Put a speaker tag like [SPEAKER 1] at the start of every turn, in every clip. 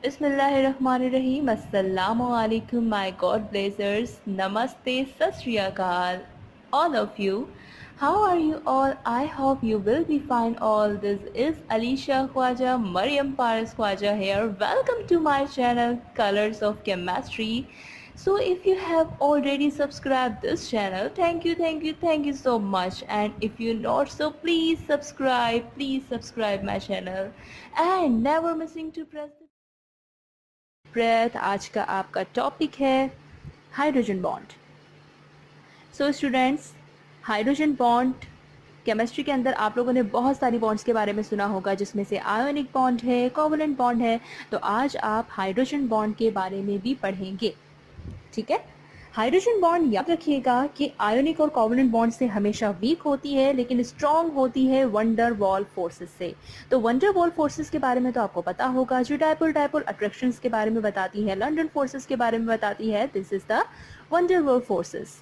[SPEAKER 1] बिस्मिल्लाहिर्रहमानिर्रहीम अस्सलामु अलैकुम माय गॉड ब्लेजर्स नमस्ते सत श्री अकाल all of you. How are you all? I hope you will be fine all. This is Alisha Khwaja Maryam Paris Khwaja here. Welcome to my channel Colors of Chemistry. So if you have already subscribed this channel, thank you so much. And if you not, so please subscribe my channel and never missing to press the breath. आज का आपका topic है hydrogen bond. So students, hydrogen bond chemistry के अंदर आप लोगों ने बहुत सारी बॉन्ड्स के बारे में सुना होगा, जिसमें से आयोनिक बॉन्ड है, कोवलेंट बॉन्ड है। तो आज आप हाइड्रोजन बॉन्ड के बारे में भी पढ़ेंगे, ठीक है। हाइड्रोजन बॉन्ड याद रखिएगा कि आयोनिक और कोवलेंट बॉन्ड से हमेशा वीक होती है, लेकिन स्ट्रॉन्ग होती है वंडर वॉल फोर्सेस से। तो वंडर वॉल फोर्सेस के बारे में तो आपको पता होगा, जो डायपोल डायपोल अट्रैक्शंस के बारे में बताती है, लंडन फोर्सेस के बारे में बताती है। This is the wonder wall forces.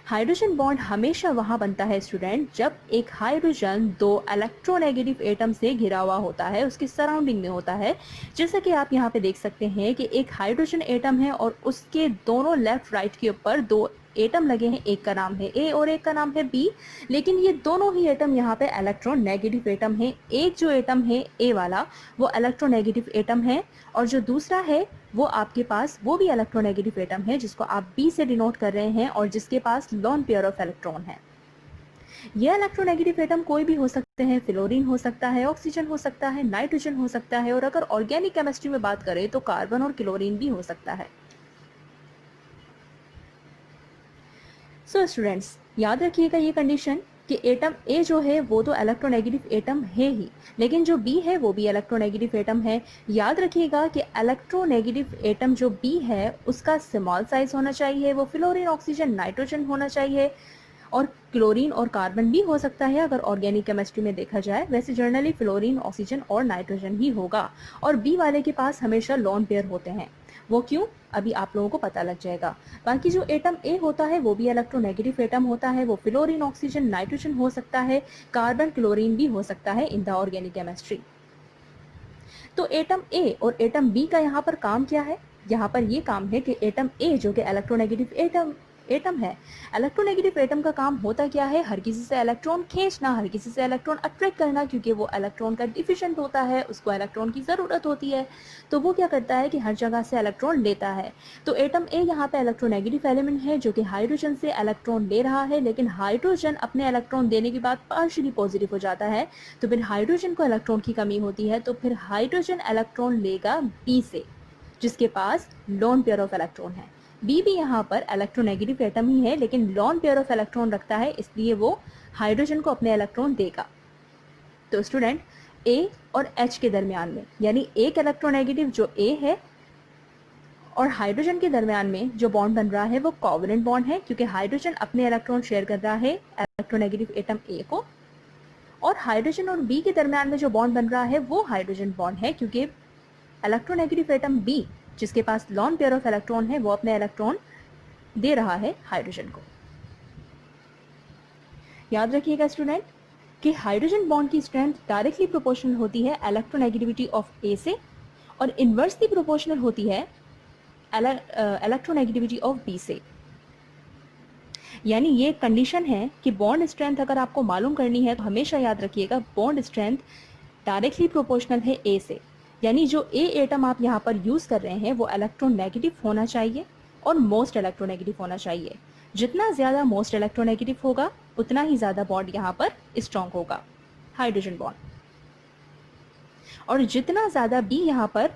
[SPEAKER 1] Hydrogen bond हमेशा वहां बनता है स्टूडेंट, जब एक हाइड्रोजन दो इलेक्ट्रोनेगेटिव एटम से घिरा हुआ होता है, उसके सराउंडिंग में होता है। जैसा कि आप यहाँ पे देख सकते हैं कि एक हाइड्रोजन एटम है और उसके दोनों लेफ्ट राइट के ऊपर दो एटम लगे हैं, एक का नाम है ए और एक का नाम है बी। लेकिन ये दोनों ही एटम यहाँ पे इलेक्ट्रोनेगेटिव एटम है। एक जो एटम है ए वाला वो इलेक्ट्रोनेगेटिव एटम है, और जो दूसरा है वो आपके पास वो भी इलेक्ट्रोनेगेटिव एटम है, जिसको आप बी से डिनोट कर रहे हैं, और जिसके पास लोन पेयर ऑफ इलेक्ट्रॉन है। ये इलेक्ट्रोनेगेटिव एटम कोई भी हो सकते हैं, फ्लोरीन हो सकता है, ऑक्सीजन हो सकता है, नाइट्रोजन हो सकता है, और अगर ऑर्गेनिक केमिस्ट्री में बात करें तो कार्बन और क्लोरीन भी हो सकता है। सो स्टूडेंट्स, याद रखिएगा ये कंडीशन कि एटम ए जो है वो तो इलेक्ट्रोनेगेटिव एटम है ही, लेकिन जो बी है वो भी इलेक्ट्रोनेगेटिव एटम है। याद रखिएगा कि इलेक्ट्रोनेगेटिव एटम जो बी है उसका स्मॉल साइज होना चाहिए, वो फ्लोरीन ऑक्सीजन नाइट्रोजन होना चाहिए, और क्लोरीन और कार्बन भी हो सकता है अगर ऑर्गेनिक केमिस्ट्री में देखा जाए। वैसे जनरली फ्लोरीन ऑक्सीजन और नाइट्रोजन ही होगा, और बी वाले के पास हमेशा लोन पेयर होते हैं। वो क्यों, अभी आप लोगों को पता लग जाएगा। बाकी जो एटम ए होता है वो भी इलेक्ट्रोनेगेटिव एटम होता है, वो फ्लोरीन ऑक्सीजन नाइट्रोजन हो सकता है, कार्बन क्लोरीन भी हो सकता है इन द ऑर्गेनिक केमिस्ट्री। तो एटम ए और एटम बी का यहाँ पर काम क्या है? यहाँ पर ये काम है कि एटम ए जो कि इलेक्ट्रोनेगेटिव एटम है, इलेक्ट्रोनेगेटिव एटम का काम होता क्या है? हर किसी से इलेक्ट्रॉन खींचना, हर किसी से इलेक्ट्रॉन अट्रैक्ट करना, क्योंकि वो इलेक्ट्रॉन का डिफिशिएंट होता है, उसको इलेक्ट्रॉन की ज़रूरत होती है। तो वो क्या करता है कि हर जगह से इलेक्ट्रॉन लेता है। तो एटम ए यहाँ पे इलेक्ट्रोनेगेटिव एलिमेंट है, जो कि हाइड्रोजन से इलेक्ट्रॉन ले रहा है, लेकिन हाइड्रोजन अपने इलेक्ट्रॉन देने के बाद पार्शियली पॉजिटिव हो जाता है। तो फिर हाइड्रोजन को इलेक्ट्रॉन की कमी होती है, तो फिर हाइड्रोजन इलेक्ट्रॉन लेगा बी से, जिसके पास लोन पेयर ऑफ इलेक्ट्रॉन है। बी भी यहाँ पर इलेक्ट्रोनेगेटिव एटम ही है, लेकिन लोन पेयर ऑफ इलेक्ट्रॉन रखता है, इसलिए वो हाइड्रोजन को अपने इलेक्ट्रॉन देगा। तो स्टूडेंट, ए और एच के दरमियान में, यानी एक इलेक्ट्रोनेगेटिव जो ए है और हाइड्रोजन के दरमियान में जो बॉन्ड बन रहा है वो कोवलेंट बॉन्ड है, क्योंकि हाइड्रोजन अपने इलेक्ट्रॉन शेयर कर रहा है इलेक्ट्रोनेगेटिव एटम ए को। और हाइड्रोजन और बी के दरमियान में जो बॉन्ड बन रहा है वो हाइड्रोजन बॉन्ड है, क्योंकि इलेक्ट्रोनेगेटिव एटम बी जिसके पास लॉन पेयर ऑफ इलेक्ट्रॉन है वो अपने इलेक्ट्रॉन दे रहा है हाइड्रोजन को। याद रखिएगा स्टूडेंट कि हाइड्रोजन बॉन्ड की स्ट्रेंथ डायरेक्टली प्रोपोर्शनल होती है इलेक्ट्रोनेगेटिविटी ऑफ ए से, और इनवर्सली प्रोपोर्शनल होती है इलेक्ट्रोनेगेटिविटी ऑफ बी से। यानी ये कंडीशन है कि बॉन्ड स्ट्रेंथ अगर आपको मालूम करनी है तो हमेशा याद रखिएगा बॉन्ड स्ट्रेंथ डायरेक्टली प्रोपोर्शनल है ए से। यानी जो ए एटम आप यहाँ पर यूज कर रहे हैं वो इलेक्ट्रोनेगेटिव होना चाहिए और मोस्ट इलेक्ट्रोनेगेटिव होना चाहिए। जितना ज्यादा मोस्ट इलेक्ट्रोनेगेटिव होगा उतना ही ज्यादा बॉन्ड यहाँ पर स्ट्रॉन्ग होगा, हाइड्रोजन बॉन्ड। और जितना ज्यादा बी यहाँ पर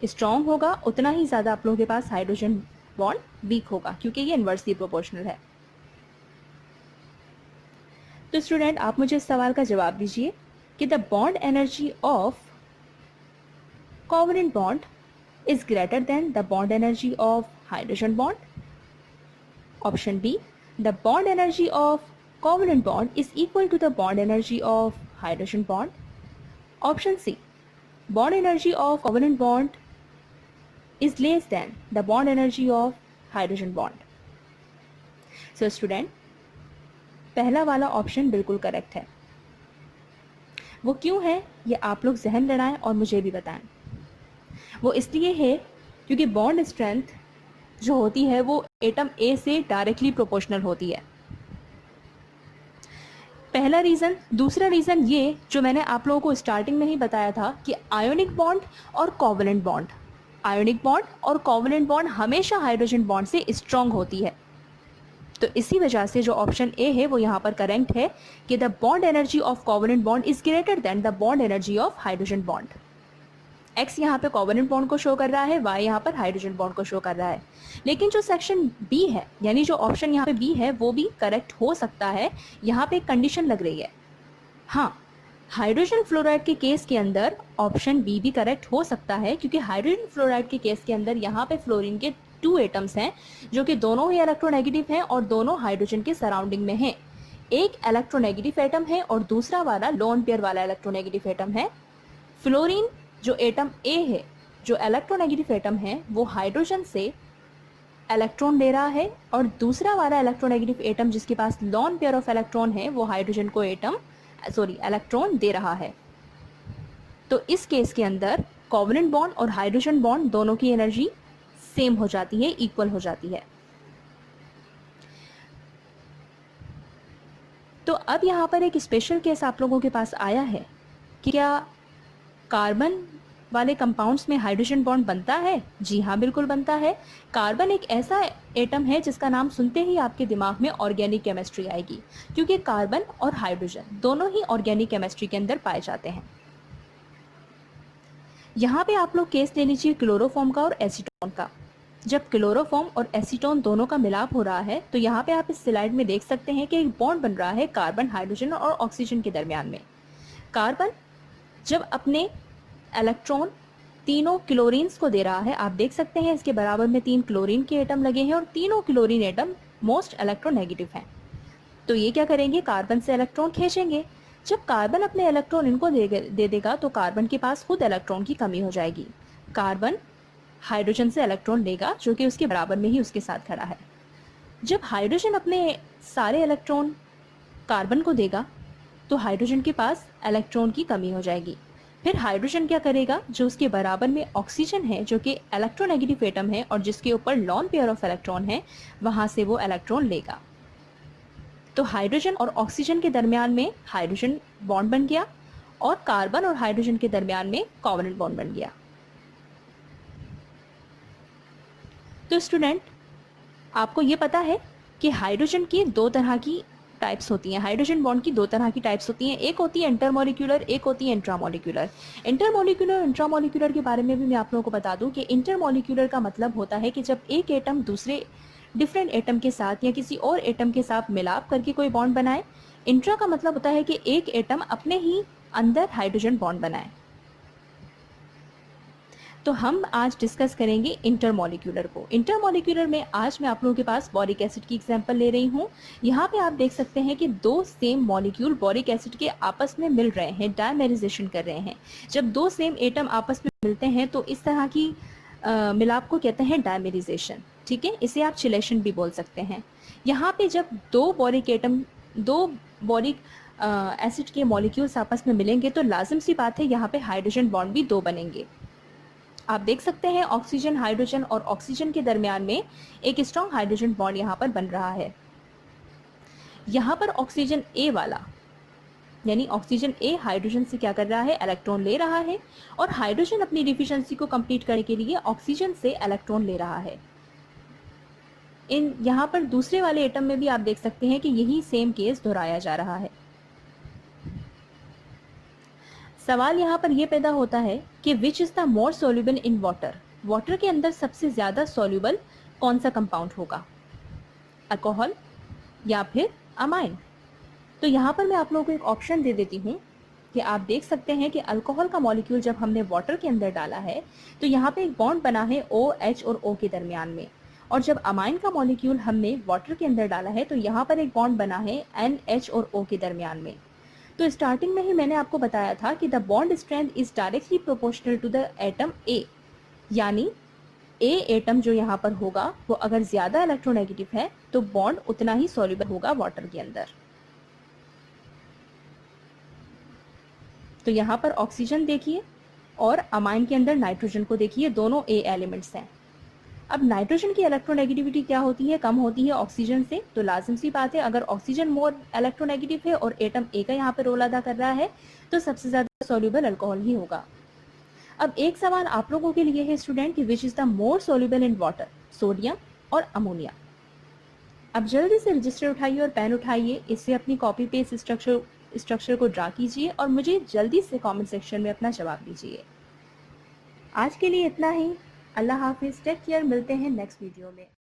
[SPEAKER 1] स्ट्रॉन्ग होगा उतना ही ज्यादा आप लोगों के पास हाइड्रोजन बॉन्ड वीक होगा, क्योंकि ये इनवर्सली प्रोपोर्शनल है। तो स्टूडेंट, आप मुझे इस सवाल का जवाब दीजिए कि the bond energy of covalent bond is greater than the bond energy of hydrogen bond. Option B, the bond energy of covalent bond is equal to the bond energy of hydrogen bond. Option C, bond energy of covalent bond is less than the bond energy of hydrogen bond. So student, पहला वाला option बिल्कुल correct है। वो क्यों है ये आप लोग जहन लड़ाएं और मुझे भी बताएं। वो इसलिए है क्योंकि बॉन्ड स्ट्रेंथ जो होती है वो एटम ए से डायरेक्टली प्रोपोर्शनल होती है, पहला रीज़न। दूसरा रीज़न ये जो मैंने आप लोगों को स्टार्टिंग में ही बताया था कि आयोनिक बॉन्ड और कोवलेंट बॉन्ड, आयोनिक बॉन्ड और कोवलेंट बॉन्ड हमेशा हाइड्रोजन बॉन्ड से स्ट्रांग होती है। तो इसी वजह से जो ऑप्शन ए है वो यहाँ पर करेक्ट है कि the bond energy of covalent bond is greater than the bond energy of hydrogen bond. X यहाँ पे कोवलेंट बॉन्ड को शो कर रहा है, वाई यहाँ पर हाइड्रोजन बॉन्ड को शो कर रहा है। लेकिन जो सेक्शन बी है, यानी जो ऑप्शन यहाँ पे बी है वो भी करेक्ट हो सकता है। यहाँ पे एक कंडीशन लग रही है। हाँ, हाइड्रोजन फ्लोराइड के केस के अंदर ऑप्शन बी भी करेक्ट हो सकता है, क्योंकि हाइड्रोजन फ्लोराइड के केस के अंदर यहाँ पे फ्लोरीन के 2 एटम्स हैं जो कि दोनों ही इलेक्ट्रोनेगेटिव हैं और दोनों हाइड्रोजन के सराउंडिंग में हैं। एक इलेक्ट्रोनेगेटिव एटम है और दूसरा वाला लोन पेयर वाला इलेक्ट्रोनेगेटिव एटम है। फ्लोरीन जो एटम ए है, जो इलेक्ट्रोनेगेटिव एटम है, वो हाइड्रोजन से इलेक्ट्रॉन ले रहा है और दूसरा वाला इलेक्ट्रोनेगेटिव एटम जिसके पास लॉन पेयर ऑफ इलेक्ट्रॉन है वो हाइड्रोजन को इलेक्ट्रॉन दे रहा है। तो इस केस के अंदर कोवलेंट बॉन्ड और हाइड्रोजन बॉन्ड दोनों की एनर्जी सेम हो जाती है, इक्वल हो जाती है। तो अब यहाँ पर एक स्पेशल केस आप लोगों के पास आया है कि क्या कार्बन वाले कंपाउंड्स में हाइड्रोजन बॉन्ड बनता है? जी हाँ, बिल्कुल बनता है। कार्बन एक ऐसा एटम है जिसका नाम सुनते ही आपके दिमाग में ऑर्गेनिक केमिस्ट्री आएगी, क्योंकि कार्बन और हाइड्रोजन दोनों ही ऑर्गेनिक केमिस्ट्री के अंदर पाए जाते हैं। यहाँ पे आप लोग केस ले लीजिए क्लोरोफॉर्म का और एसीटोन का। जब क्लोरोफॉर्म और एसीटोन दोनों का मिलाप हो रहा है तो यहाँ पे आप इस स्लाइड में देख सकते हैं कि एक बॉन्ड बन रहा है कार्बन, हाइड्रोजन और ऑक्सीजन के दरमियान में। कार्बन जब अपने इलेक्ट्रॉन तीनों क्लोरीन्स को दे रहा है, आप देख सकते हैं इसके बराबर में 3 क्लोरीन के एटम लगे हैं और तीनों क्लोरीन एटम मोस्ट इलेक्ट्रोनेगेटिव हैं। तो ये क्या करेंगे, कार्बन से इलेक्ट्रॉन खींचेंगे। जब कार्बन अपने इलेक्ट्रॉन इनको दे देगा तो कार्बन के पास खुद इलेक्ट्रॉन की कमी हो जाएगी। कार्बन हाइड्रोजन से इलेक्ट्रॉन लेगा जो कि उसके बराबर में ही उसके साथ खड़ा है। जब हाइड्रोजन अपने सारे इलेक्ट्रॉन कार्बन को देगा तो हाइड्रोजन के पास इलेक्ट्रॉन की कमी हो जाएगी। फिर हाइड्रोजन क्या करेगा, जो उसके बराबर में ऑक्सीजन है जो कि इलेक्ट्रोनेगेटिव एटम है और जिसके ऊपर लॉन पेयर ऑफ इलेक्ट्रॉन है, वहां से वो इलेक्ट्रॉन लेगा। तो हाइड्रोजन और ऑक्सीजन के दरमियान में हाइड्रोजन बॉन्ड बन गया और कार्बन और हाइड्रोजन के दरमियान में कोवलेंट बॉन्ड बन गया। तो स्टूडेंट, आपको ये पता है कि हाइड्रोजन की 2 तरह की टाइप्स होती हैं। हाइड्रोजन बॉन्ड की 2 तरह की टाइप्स होती हैं, एक होती है इंटरमॉलिक्यूलर, एक होती है इंट्रामॉलिक्यूलर। इंटरमॉलिक्यूलर और इंट्रामॉलिक्यूलर के बारे में भी मैं आप लोगों को बता दूं कि इंटरमॉलिक्यूलर का मतलब होता है कि जब एक एटम दूसरे डिफरेंट एटम के साथ या किसी और एटम के साथ मिलाप करके कोई बॉन्ड बनाए। इंट्रा का मतलब होता है कि एक एटम अपने ही अंदर हाइड्रोजन बॉन्ड बनाए। तो हम आज डिस्कस करेंगे इंटरमॉलिक्यूलर को। इंटरमॉलिक्यूलर में आज मैं आप लोगों के पास बोरिक एसिड की एग्जांपल ले रही हूँ। यहाँ पे आप देख सकते हैं कि 2 सेम मॉलिक्यूल बोरिक एसिड के आपस में मिल रहे हैं, डायमेरिजेशन कर रहे हैं। जब 2 सेम एटम आपस में मिलते हैं तो इस तरह की मिलाप को कहते हैं डायमेरिजेशन। ठीक है, इसे आप चिलेशन भी बोल सकते हैं। यहाँ पे जब 2 बोरिक एसिड के मॉलिक्यूल्स आपस में मिलेंगे तो लाजिम सी बात है यहाँ पे हाइड्रोजन बॉन्ड भी 2 बनेंगे। आप देख सकते हैं ऑक्सीजन, हाइड्रोजन और ऑक्सीजन के दरमियान में एक स्ट्रॉन्ग हाइड्रोजन बॉन्ड यहाँ पर बन रहा है। यहाँ पर ऑक्सीजन ए वाला, यानी ऑक्सीजन ए हाइड्रोजन से क्या कर रहा है, इलेक्ट्रॉन ले रहा है और हाइड्रोजन अपनी डिफिशिएंसी को कंप्लीट करने के लिए ऑक्सीजन से इलेक्ट्रॉन ले रहा है। इन यहाँ पर दूसरे वाले एटम में भी आप देख सकते हैं कि यही सेम केस दोहराया जा रहा है। सवाल यहाँ पर यह पैदा होता है कि which is the more soluble in water. Water के अंदर सबसे ज्यादा सोल्यूबल कौन सा कंपाउंड होगा, अल्कोहल या फिर अमाइन। तो यहाँ पर मैं आप लोगों को एक ऑप्शन दे देती हूँ कि आप देख सकते हैं कि अल्कोहल का मॉलिक्यूल जब हमने वाटर के अंदर डाला है तो यहाँ पे एक बॉन्ड बना है OH और O के दरमियान में, और जब अमाइन का मॉलिक्यूल हमने वाटर के अंदर डाला है तो यहाँ पर एक बॉन्ड बना है NH और O के दरमियान में। तो स्टार्टिंग में ही मैंने आपको बताया था कि the bond strength is directly proportional to the atom A, यानी ए एटम जो यहाँ पर होगा वो अगर ज्यादा इलेक्ट्रोनेगेटिव है तो बॉन्ड उतना ही सॉल्युबल होगा वाटर के अंदर। तो यहाँ पर ऑक्सीजन देखिए और अमाइन के अंदर नाइट्रोजन को देखिए, दोनों ए एलिमेंट्स हैं। अब नाइट्रोजन की इलेक्ट्रोनेगेटिविटी क्या होती है, कम होती है ऑक्सीजन से, तो लाजिम सी बात है अगर ऑक्सीजन मोर इलेक्ट्रोनेगेटिव है और एटम ए का यहाँ पे रोल अदा कर रहा है तो सबसे ज़्यादा सॉल्युबल अल्कोहल ही होगा। अब एक सवाल आप लोगों के लिए है स्टूडेंट कि which is the more soluble in water, sodium और अमोनिया। अब जल्दी से रजिस्टर उठाइए और पेन उठाइए, इससे अपनी कॉपी पे इस स्ट्रक्चर को ड्रा कीजिए और मुझे जल्दी से कमेंट सेक्शन में अपना जवाब दीजिए। आज के लिए इतना ही। अल्लाह हाफिज़, टेक केयर, मिलते हैं नेक्स्ट वीडियो में।